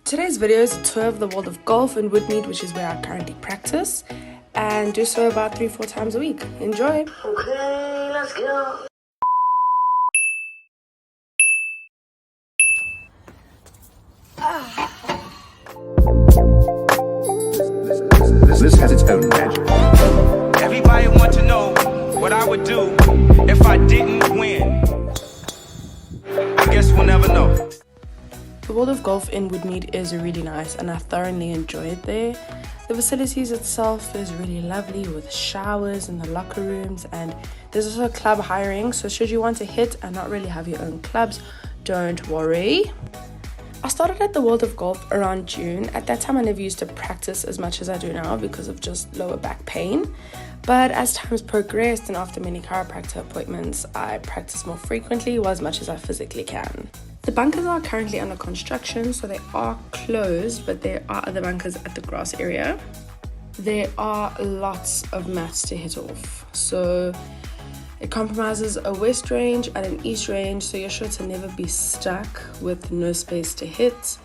Today's video is a tour of the world of golf in Woodmead, which is where I currently practice, and do so about 3-4 times a week. Enjoy! Okay, let's go. This has its own magic. Everybody want to know what I would do if I didn't win. I guess we'll never know. The world of golf in Woodmead is really nice and I thoroughly enjoy it there. The facilities itself is really lovely with showers in the locker rooms, and there's also club hiring, so should you want to hit and not really have your own clubs, don't worry. I started at the world of golf around June. At that time I never used to practice as much as I do now because of just lower back pain. But as time's progressed and after many chiropractor appointments, I practice more frequently or as much as I physically can. The bunkers are currently under construction, so they are closed, but there are other bunkers at the grass area. There are lots of mats to hit off. So it compromises a west range and an east range, so you're sure to never be stuck with no space to hit.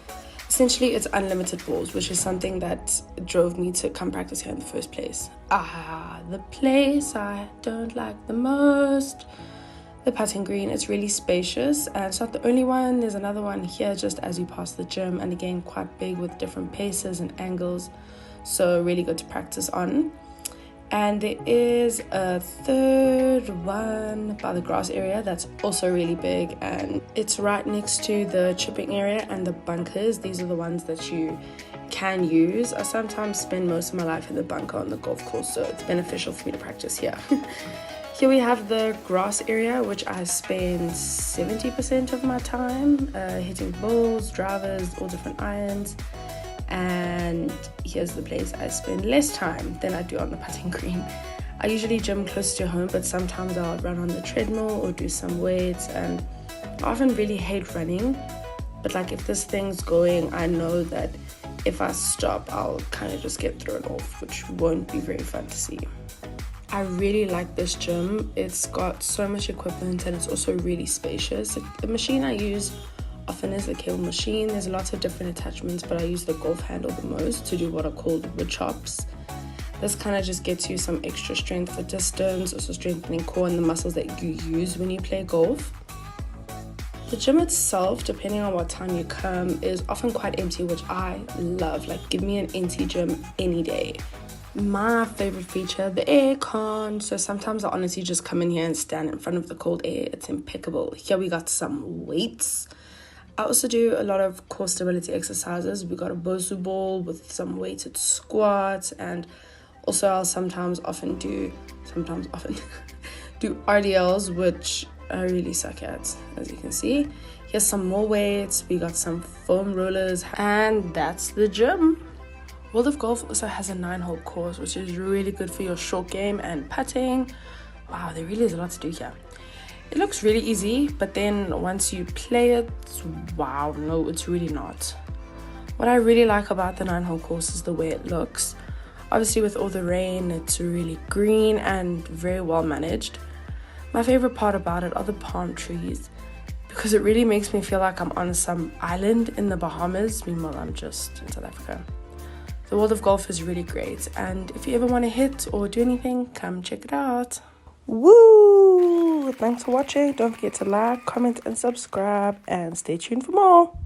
Essentially, it's unlimited balls, which is something that drove me to come practice here in the first place. The place I don't like the most. The putting green, it's really spacious, and it's not the only one. There's another one here just as you pass the gym, and again quite big with different paces and angles, so really good to practice on. And there is a third one by the grass area that's also really big, and it's right next to the chipping area and the bunkers. These are the ones that you can use. I sometimes spend most of my life in the bunker on the golf course, so it's beneficial for me to practice here. Here we have the grass area, which I spend 70% of my time hitting balls, drivers, all different irons. And here's the place I spend less time than I do on the putting green. I usually gym close to home, but sometimes I'll run on the treadmill or do some weights, and I often really hate running. But like if this thing's going, I know that if I stop, I'll kind of just get thrown off, which won't be very fun to see. I really like this gym. It's got so much equipment and it's also really spacious. The machine I use often is the cable machine. There's lots of different attachments, but I use the golf handle the most to do what are called wood chops. This kind of just gets you some extra strength for distance, also strengthening core and the muscles that you use when you play golf. The gym itself, depending on what time you come, is often quite empty, which I love. Like, give me an empty gym any day. My favorite feature, the air con. So sometimes I honestly just come in here and stand in front of the cold air. It's impeccable. Here we got some weights. I also do a lot of core stability exercises. We got a Bosu ball with some weighted squats, and also I'll often do RDLs, which I really suck at, as you can see. Here's some more weights. We got some foam rollers, and that's the gym. World of Golf also has a 9-hole course, which is really good for your short game and putting. Wow, there really is a lot to do here. It looks really easy, but then once you play it, wow, no, it's really not. What I really like about the 9-hole course is the way it looks. Obviously with all the rain, it's really green and very well managed. My favorite part about it are the palm trees, because it really makes me feel like I'm on some island in the Bahamas. Meanwhile, I'm just in South Africa. The world of golf is really great, and if you ever want to hit or do anything, come check it out. Woo! Thanks for watching. Don't forget to like, comment, and subscribe, and stay tuned for more.